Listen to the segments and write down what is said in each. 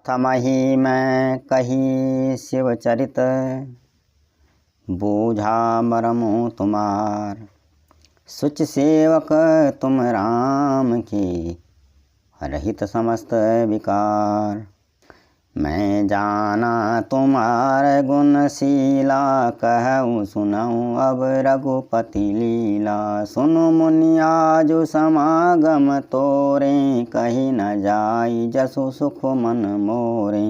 थमहि मैं कही शिव चरित, बूझा मरमु तुम्हार। सुच सेवक तुम राम की, रहित समस्त विकार। मैं जाना तुम्हार गुणशीला, कहूँ सुनऊँ अब रघुपति लीला। सुनु मुनि आजु समागम तोरे, कही न जाई जसु सुख मन मोरे।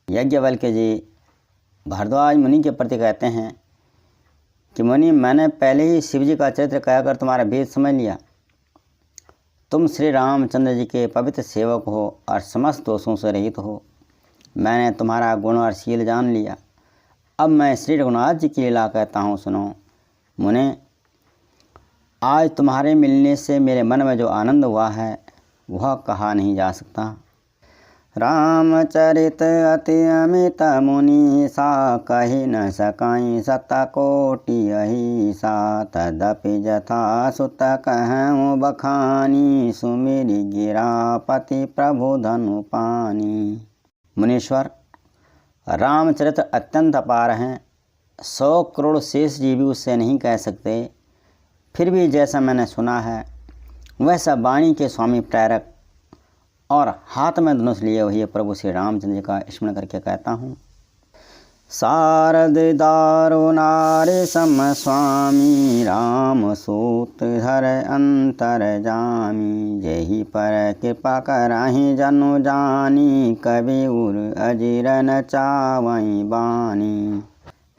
यज्ञवल्क्य जी भारद्वाज मुनि के प्रति कहते हैं कि मुनि, मैंने पहले ही शिव जी का चरित्र कहकर तुम्हारा भेद समझ लिया। तुम श्री रामचंद्र जी के पवित्र सेवक हो और समस्त दोषों से रहित हो। मैंने तुम्हारा गुण और शील जान लिया। अब मैं श्री रघुनाथ जी की लीला कहता हूँ, सुनो। मुने, आज तुम्हारे मिलने से मेरे मन में जो आनंद हुआ है वह कहा नहीं जा सकता। रामचरित अति अमित मुनि सा, कही न सकाई शतकोटि अहिसा। तदपि जथा सुत कहूँ बखानी, सुमिरि गिरापति प्रभु धनु पानी। मुनीश्वर, रामचरित अत्यंत अपार हैं। 100 करोड़ शेष जी भी उससे नहीं कह सकते। फिर भी जैसा मैंने सुना है वैसा वाणी के स्वामी प्रेरक और हाथ में धनुष लिए हुए प्रभु श्री रामचंद्र जी का स्मरण करके कहता हूँ। शारद दारुणारे सम स्वामी, राम सूत धर अंतर जामी। जही पर कृपा कराही जनु जानी, कवि उर अजीर न चावई बानी।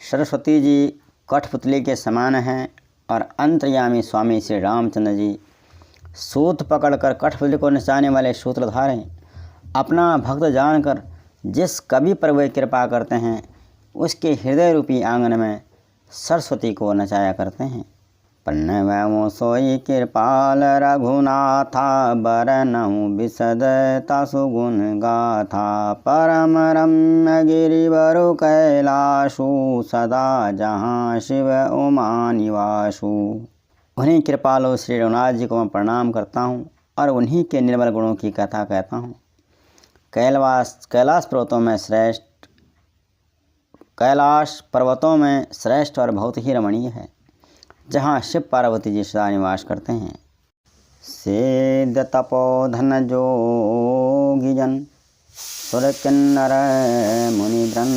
सरस्वती जी कठपुतली के समान हैं और अंतर्यामी स्वामी श्री रामचंद्र जी सूत पकड़कर कठपुतली को नचाने वाले सूत्रधार हैं। अपना भक्त जानकर जिस कवि पर वे कृपा करते हैं उसके हृदय रूपी आंगन में सरस्वती को नचाया करते हैं। पन्नवो सोई कृपाल रघुनाथा, बरनहु बिसद तासु गुण गाथा। परम रम्य गिरिवरु कैलाशु, सदा जहाँ शिव उमा निवासु। उन्हीं कृपालु श्री रघुनाथ जी को मैं प्रणाम करता हूँ और उन्हीं के निर्मल गुणों की कथा कहता हूँ। कैलाश पर्वतों में श्रेष्ठ और बहुत ही रमणीय है, जहाँ शिव पार्वती जी सदा निवास करते हैं। सिद्ध तपोधन जोगी जन, सुर किन्नर मुनि ब्रन।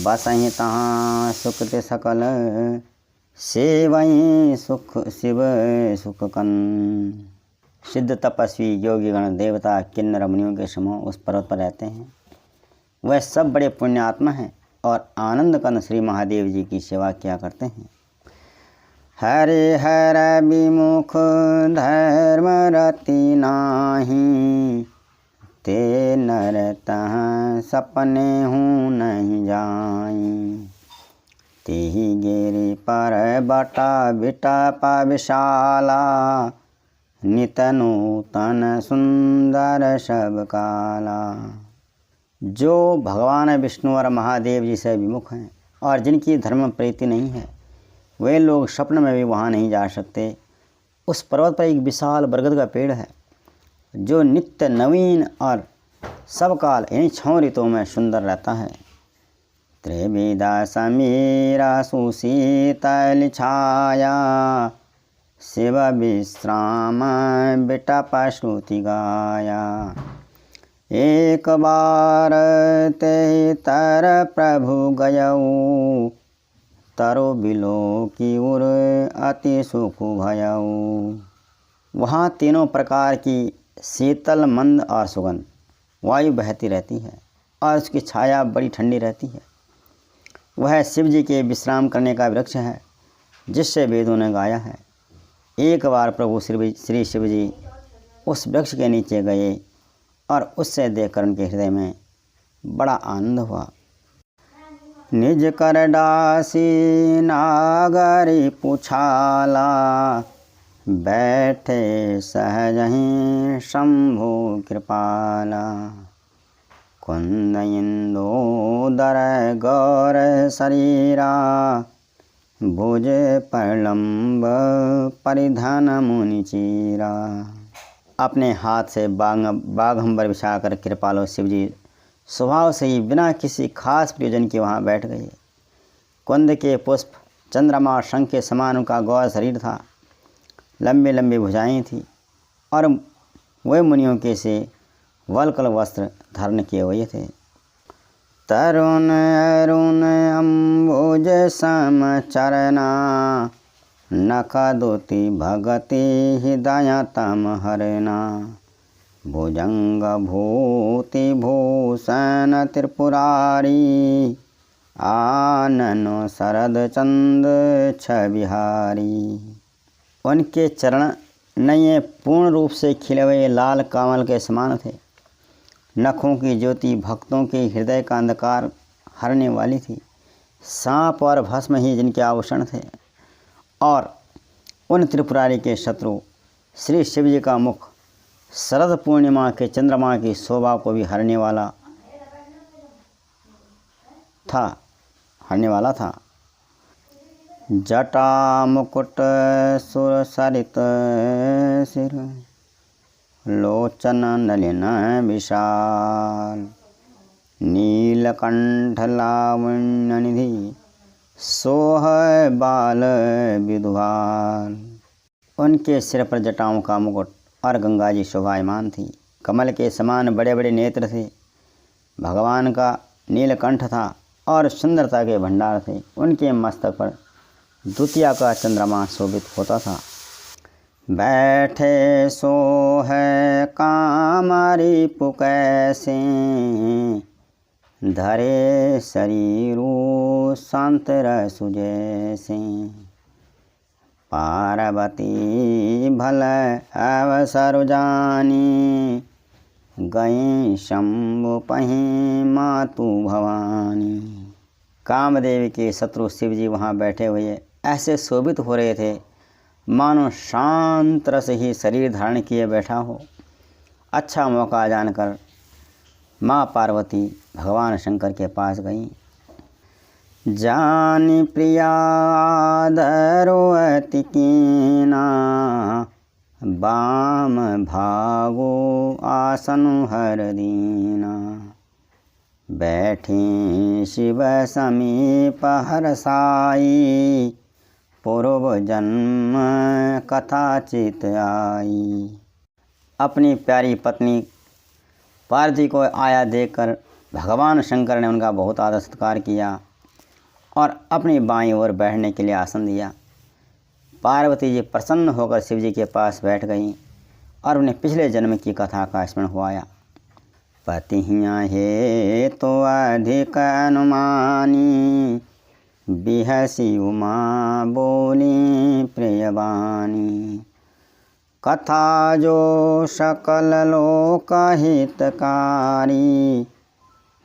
बसहि तहाँ सुकृति सकल, सेवई सुख शिव सुख कन। सिद्ध तपस्वी योगीगण देवता किन्नर मुनियों के समूह उस पर्वत पर रहते हैं। वह सब बड़े पुण्यात्मा हैं और आनंद कंद श्री महादेव जी की सेवा किया करते हैं। हरि हर विमुख धर्म रति नाही, ते नर तह सपने हूँ नहीं जाई। तेहि गिरि पर बटा बिटपा विशाला, नित नूतन सुंदर सब काला। जो भगवान विष्णु और महादेव जी से विमुख हैं और जिनकी धर्म प्रीति नहीं है, वे लोग स्वप्न में भी वहाँ नहीं जा सकते। उस पर्वत पर एक विशाल बरगद का पेड़ है जो नित्य नवीन और सब काल यानी 6 ऋतुओं में सुंदर रहता है। त्रिविधा समीरा सुशीतल छाया, शिव विश्राम बिटपा श्रुति गाया। एक बार ते तर प्रभु गयऊ, तरो बिलो की उर अति सुख भयऊ। वहाँ तीनों प्रकार की शीतल मंद और सुगंध वायु बहती रहती है और उसकी छाया बड़ी ठंडी रहती है। वह शिव जी के विश्राम करने का वृक्ष है जिससे वेदों ने गाया है। एक बार प्रभु श्री शिव जी उस वृक्ष के नीचे गए और उससे देखकर उनके हृदय में बड़ा आनंद हुआ। निज कर दासी नागरी पुछाला, बैठे सहज ही शंभु कृपाला। कुंद इंदोदर गौर शरीरा, भुज परलम्ब परिधान मुनि चीरा। अपने हाथ से बाघंबर बिछाकर कृपालु शिवजी स्वभाव से ही बिना किसी खास प्रयोजन के वहाँ बैठ गए। कुंद के पुष्प, चंद्रमा, शंख के समान उनका गौर शरीर था। लंबी लंबी भुजाएं थी और वे मुनियों के से वल्कल वस्त्र धारण किए हुए थे। तरुण अरुण अम्बुज सम चरना, नखदुति भगति हृदय तम हरना। भुजंग भूति भूषण त्रिपुरारी, आननो शरद चंद छबिहारी। उनके चरण नये पूर्ण रूप से खिले हुए लाल कमल के समान थे। नखों की ज्योति भक्तों के हृदय का अंधकार हरने वाली थी। सांप और भस्म ही जिनके आभूषण थे और उन त्रिपुरारी के शत्रु श्री शिव जी का मुख शरद पूर्णिमा के चंद्रमा की शोभा को भी हरने वाला था। जटा मुकुट सुर सरित सिर, लोचन नलिन विशाल। नीलकंठ लावण्य निधि, सोह बाल विधुवाल। उनके सिर पर जटाओं का मुकुट और गंगा जी शोभायमान थी। कमल के समान बड़े बड़े नेत्र थे। भगवान का नीलकंठ था और सुंदरता के भंडार थे। उनके मस्तक पर द्वितीया का चंद्रमा शोभित होता था। बैठे सो है कामरी पुकैसे, धरे शरीरू शांत रसु जैसे। पार्वती भल अवसर जानी, गई शंभु पही मातु भवानी। कामदेव के शत्रु शिवजी वहाँ बैठे हुए ऐसे शोभित हो रहे थे मानो शांत रस ही शरीर धारण किए बैठा हो। अच्छा मौका जानकर माँ पार्वती भगवान शंकर के पास गई। जानी प्रिया आदरो अति कीना, बाम भागो आसन हर दीना। बैठी शिव समीप हरसाई, पूर्व जन्म कथा चित आई। अपनी प्यारी पत्नी पार्वती को आया देखकर भगवान शंकर ने उनका बहुत आदर सत्कार किया और अपनी बाईं ओर बैठने के लिए आसन दिया। पार्वती जी प्रसन्न होकर शिव जी के पास बैठ गईं और उन्हें पिछले जन्म की कथा का स्मरण हुआया। पतिहियाँ हे तो अधिक अनुमानी, बिहसी उमा बोली प्रियवानी। कथा जो सकल लोक हितकारी,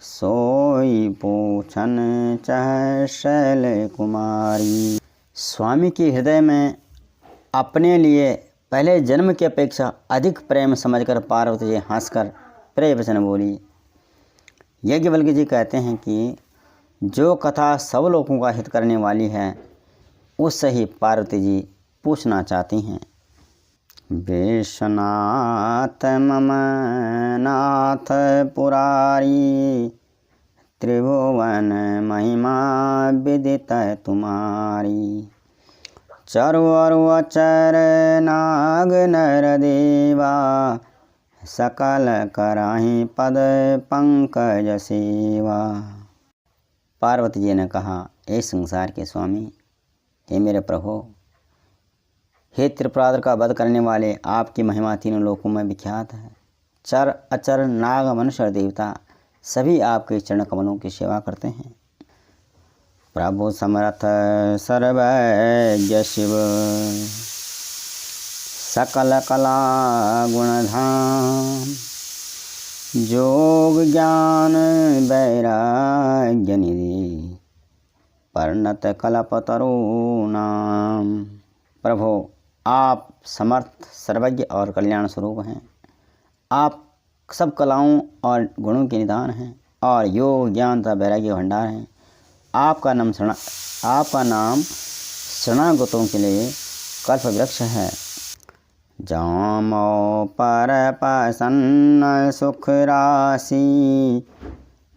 सोई पूछन चाहे शैल कुमारी। स्वामी के हृदय में अपने लिए पहले जन्म की अपेक्षा अधिक प्रेम समझकर पार्वती जी हंसकर प्रिय वचन बोली। यज्ञवल्क्य जी कहते हैं कि जो कथा सब लोगों का हित करने वाली है उससे ही पार्वती जी पूछना चाहती हैं। विश्वनाथ मम नाथ पुरारी, त्रिभुवन महिमा विदित तुम्हारी। चरु अरु अचर नाग नर देवा, सकल कराही पद पंकज सेवा। पार्वती जी ने कहा, हे संसार के स्वामी, हे मेरे प्रभु, हे त्रिपुरादर का वध करने वाले, आपकी महिमा तीनों लोकों में विख्यात है। चर अचर नाग मनुष्य और देवता सभी आपके चरण कमलों की सेवा करते हैं। प्रभु समर्थ सर्वज्ञ शिव, सकल कला गुणधाम। जोग ज्ञान वैराग्य निधि, पर्णत कल्पतरु नाम। प्रभु, आप समर्थ सर्वज्ञ और कल्याण स्वरूप हैं। आप सब कलाओं और गुणों के निदान हैं और योग ज्ञान तथा वैराग्य भंडार हैं। आपका नाम शरणागतों के लिए कल्प वृक्ष है। जामो पर प्रसन्न सुख राशि,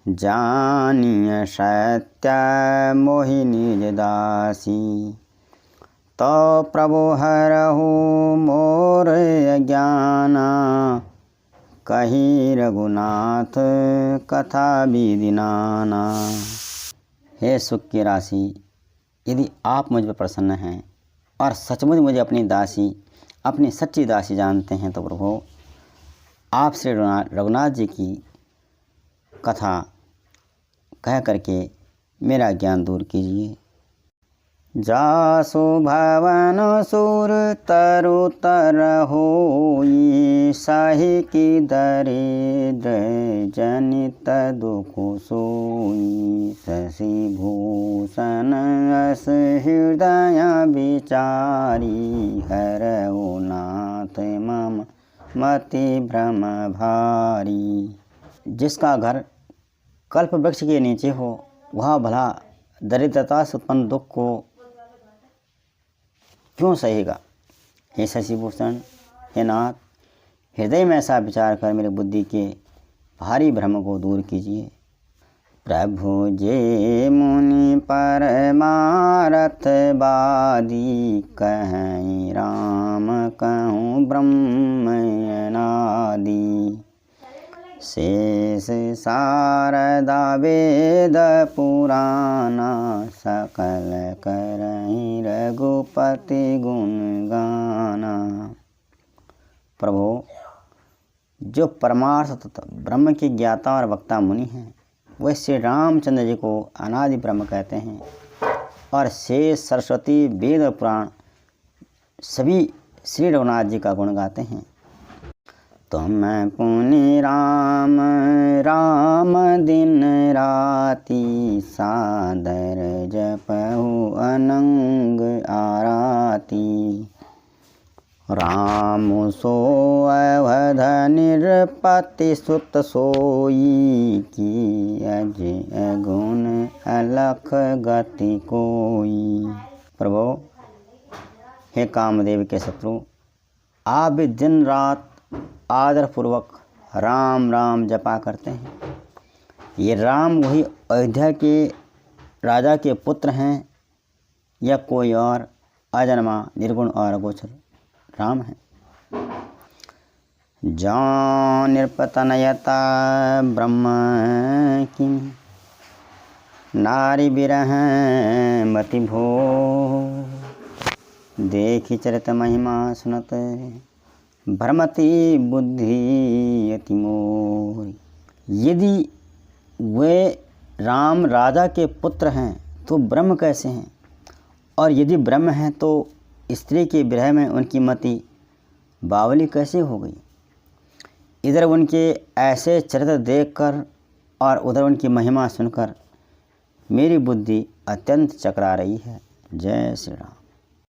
जानिय सत्य मोहि निज दासी। तो प्रभु हरहु मोर अज्ञाना, कही रघुनाथ कथा विधि नाना। हे सुख की राशि, यदि आप मुझ पर प्रसन्न हैं और सचमुच मुझे अपनी दासी, अपनी सच्ची दासी जानते हैं, तो प्रभु आप श्री रघुनाथ जी की कथा कह करके मेरा ज्ञान दूर कीजिए। जासु भवन सुर तरु तर होई, साहि की दरिद्र जनित दुख सोई। शशि भूषण अस हृदय विचारी, हरहु नाथ मम मति भ्रम भारी। जिसका घर कल्प वृक्ष के नीचे हो, वह भला दरिद्रता से उत्पन्न दुख को क्यों सहेगा। हे शशिभूषण, हे नाथ, हृदय में ऐसा विचार कर मेरे बुद्धि के भारी भ्रम को दूर कीजिए। प्रभु जे मुनि परमारथ बादी, कहीं राम कहूँ ब्रह्म अनादि। शेष शारदा वेद पुराना, सकल करहीं रघुपति गुण गाना। प्रभु, जो परमार्थ ब्रह्म के ज्ञाता और वक्ता मुनि हैं, वे श्री रामचंद्र जी को अनादि ब्रह्म कहते हैं, और शेष सरस्वती वेद पुराण सभी श्री रघुनाथ जी का गुण गाते हैं। तुम पुनि राम राम दिन राति, सादर जपहु अनंग आराती। राम सो अवध निरपति सुत सोई, की अज अगुण अलख गति कोई। प्रभु, हे कामदेव के शत्रु, आप भी दिन रात आदर पूर्वक राम राम जपा करते हैं। ये राम वही अयोध्या के राजा के पुत्र हैं या कोई और अजन्मा निर्गुण और अगोचर राम है। जौ निरपतनयता ब्रह्म की, नारी बिरह मति भो। देखी चरित महिमा सुनत, भ्रमति बुद्धि अति मोर। यदि वे राम राजा के पुत्र हैं तो ब्रह्म कैसे हैं, और यदि ब्रह्म हैं तो स्त्री के विरह में उनकी मति बावली कैसे हो गई। इधर उनके ऐसे चरित्र देखकर और उधर उनकी महिमा सुनकर मेरी बुद्धि अत्यंत चकरा रही है। जय श्री राम।